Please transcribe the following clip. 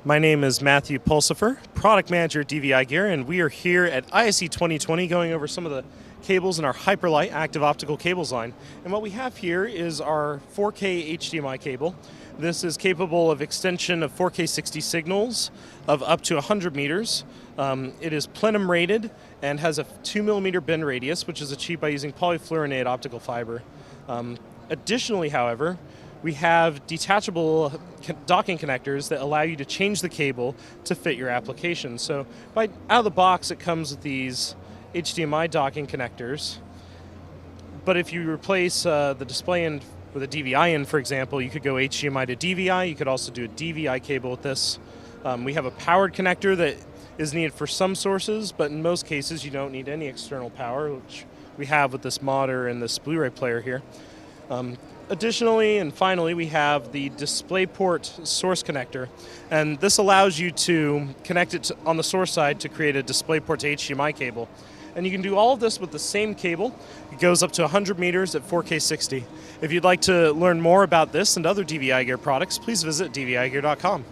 My name is Matthew Pulsifer, Product Manager at DVIGear, and we are here at ISE 2020 going over some of the cables in our HyperLight active optical cables line. And what we have here is our 4K HDMI cable. This is capable of extension of 4K 60 signals of up to 100 meters. It is plenum rated and has a 2mm bend radius, which is achieved by using polyfluorinated optical fiber. Additionally, however, we have detachable docking connectors that allow you to change the cable to fit your application. So out of the box, it comes with these HDMI docking connectors. But if you replace the display end with a DVI in, for example, you could go HDMI to DVI. You could also do a DVI cable with this. We have a powered connector that is needed for some sources, but in most cases you don't need any external power, which we have with this monitor and this Blu-ray player here. Additionally, and finally, we have the DisplayPort source connector, and this allows you to connect it on the source side to create a DisplayPort to HDMI cable. And you can do all of this with the same cable. It goes up to 100 meters at 4K 60. If you'd like to learn more about this and other DVIGear products, please visit dvigear.com.